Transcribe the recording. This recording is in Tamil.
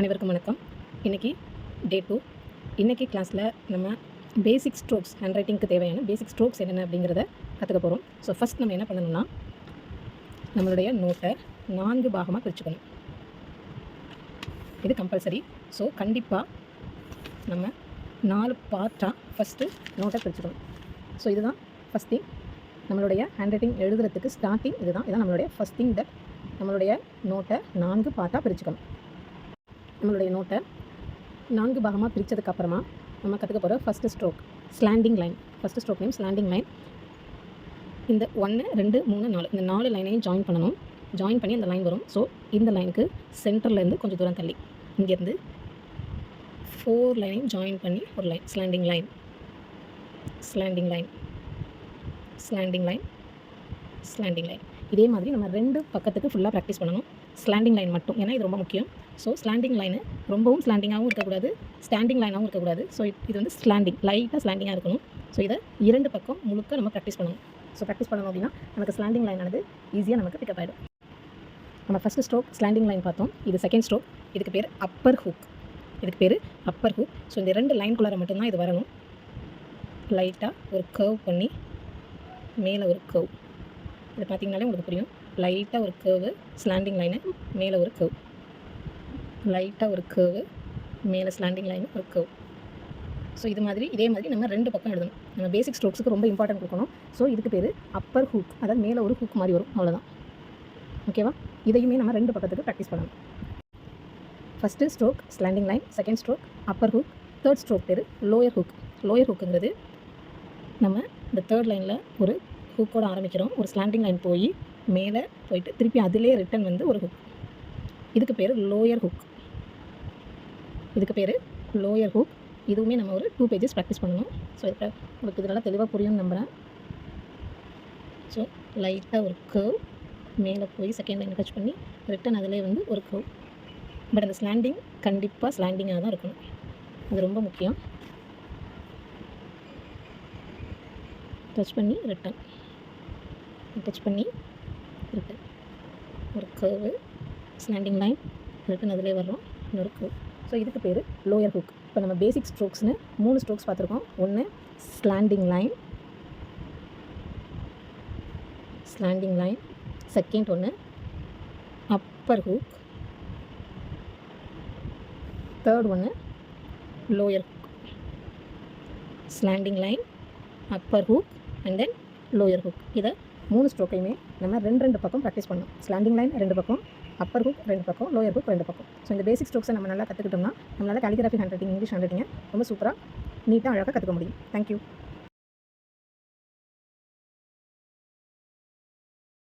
அனைவருக்கும் வணக்கம். இன்றைக்கி டே 2. இன்றைக்கி கிளாஸில் நம்ம பேசிக் ஸ்ட்ரோக்ஸ், ஹேண்ட் ரைட்டிங்க்கு தேவையான பேசிக் ஸ்ட்ரோக்ஸ் என்னென்ன அப்படிங்கிறத கற்றுக்க போகிறோம். ஸோ ஃபஸ்ட் நம்ம என்ன பண்ணணும்னா, நம்மளுடைய நோட்டை 4 பாகமாக பிரிச்சுக்கணும். இது கம்பல்சரி. ஸோ கண்டிப்பாக நம்ம 4 பார்ட்டாக ஃபஸ்ட்டு நோட்டை பிரிச்சுக்கணும். ஸோ இதுதான் ஃபஸ்ட் திங். நம்மளுடைய ஹேண்ட் ரைட்டிங் எழுதுறதுக்கு ஸ்டார்டிங் இதுதான் நம்மளுடைய ஃபஸ்ட் திங். தட் நம்மளுடைய நோட்டை 4 பார்ட்டாக பிரிச்சுக்கணும். நம்மளுடைய நோட்டை 4 பாகமாக பிரித்ததுக்கப்புறமா நம்ம கற்றுக்க போகிற first stroke slanting line. First stroke name slanting line. இந்த 1, 2, 3, 4 இந்த 4 லைனையும் ஜாயின் பண்ணணும். ஜாயின் பண்ணி அந்த லைன் வரும். ஸோ இந்த லைனுக்கு சென்டர்லேருந்து கொஞ்சம் தூரம் தள்ளி இங்கேருந்து 4 லைனையும் ஜாயின் பண்ணி ஒரு line, slanting line, slanting line, slanting line, slanting line. இதே மாதிரி நம்ம 2 பக்கத்துக்கு ஃபுல்லாக ப்ராக்டிஸ் பண்ணணும். ஸ்லாண்டிங் லைன் மட்டும், ஏன்னா இது ரொம்ப முக்கியம். ஸோ ஸ்லாண்டிங் லைனு ரொம்பவும் ஸ்லாண்டிங்காகவும் இருக்கக்கூடாது, ஸ்டாண்டிங் லைனாகவும் இருக்கக்கூடாது. ஸோ இது வந்து ஸ்லாண்டிங், லைட்டாக ஸ்லாண்டிங்காக இருக்கணும். ஸோ இதை 2 பக்கம் முழுக்க நம்ம ப்ராக்டிஸ் பண்ணணும். ஸோ ப்ராக்டிஸ் பண்ணணும் அப்படின்னா நமக்கு ஸ்லாண்டிங் லைனானது ஈஸியாக நமக்கு பிக்கப் ஆகிடும். நம்ம ஃபஸ்ட்டு ஸ்ட்ரோக் ஸ்லாண்டிங் லைன் பார்த்தோம். இது செகண்ட் ஸ்ட்ரோக். இதுக்கு பேர் அப்பர் ஹூக். இதுக்கு பேர் அப்பர் ஹூக். ஸோ இந்த 2 லைனுக்குள்ளார மட்டும்தான் இது வரணும். லைட்டாக ஒரு கர்வ் பண்ணி மேலே ஒரு கர்வ். இது பார்த்திங்கனாலே உங்களுக்கு புரியும். லைட்டாக ஒரு கர்வு, ஸ்லாண்டிங் லைனு, மேலே ஒரு கர்வ், லைட்டாக ஒரு கர்வு, மேலே ஸ்லாண்டிங் லைனு, ஒரு கர்வ். ஸோ இது மாதிரி இதே மாதிரி நம்ம 2 பக்கம் எழுதணும். நம்ம பேசிக் ஸ்ட்ரோக்ஸுக்கு ரொம்ப இம்பார்ட்டன்ட் கொடுக்கணும். ஸோ இதுக்கு பேர் அப்பர் ஹூக். அதாவது மேலே ஒரு ஹூக் மாதிரி வரும், அவ்வளோதான். ஓகேவா? இதையுமே நம்ம 2 பக்கத்துக்கு ப்ராக்டிஸ் பண்ணணும். First stroke slanting line, second stroke upper hook, third stroke பேர் லோயர் ஹூக். லோயர் ஹூக்குங்கிறது நம்ம இந்த தேர்ட் லைனில் ஒரு ஹூக்கோடு ஆரம்பிக்கிறோம். ஒரு ஸ்லாண்டிங் லைன் போய் மேலே போயிட்டு திருப்பி அதிலே ரிட்டன் வந்து ஒரு ஹூக். இதுக்கு பேர் லோயர் ஹூக். இதுக்கு பேர் லோயர் ஹூக். இதுவுமே நம்ம ஒரு 2 பேஜஸ் ப்ராக்டிஸ் பண்ணணும். ஸோ இப்போ உங்களுக்கு இதனால் தெளிவாக புரியும்னு நம்புகிறேன். ஸோ லைட்டாக ஒரு கர்வ், மேலே போய் செகண்ட் லைன் டச் பண்ணி ரிட்டன் அதிலே வந்து ஒரு கர்வ். பட் அந்த ஸ்லாண்டிங் கண்டிப்பாக ஸ்லாண்டிங்காக தான் இருக்கணும். அது ரொம்ப முக்கியம். டச் பண்ணி ரிட்டன், டச் பண்ணி ரிட்டன், ஒரு கர்வு, ஸ்லாண்டிங் லைன், ரிட்டன் அதிலே வர்றோம், இன்னொரு கர்வ். ஸோ இதுக்கு பேர் லோயர் ஹூக். இப்போ நம்ம பேசிக் ஸ்ட்ரோக்ஸ்னு 3 ஸ்ட்ரோக்ஸ் பார்த்துருக்கோம். ஒன்று slanting line, slanting line. Second ஒன்று அப்பர் ஹூக். தேர்ட் ஒன்று lower hook. Slanting line, upper hook and then lower hook. இதை 3 ஸ்ட்ரோக்கையுமே நம்ம 2 பக்கம் ப்ராக்டிஸ் பண்ணணும். ஸ்லாண்டிங் லைன் 2 பக்கம், அப்பர் ஹூக் 2 பக்கம், லோயர் ஹூக் 2 பக்கம். ஸோ இந்த பேசிக் ஸ்ட்ரோக்ஸை நம்ம நல்லா கற்றுக்கிட்டோம்னா நம்மளால் காலிகிராஃபி ஹேண்ட் ரைட்டிங், இங்கிலீஷ் ஹேண்ட் ரைட்டிங்கை ரொம்ப சூப்பராக நீட்டாக அழகாக கற்றுக்க முடியும். தேங்க்யூ.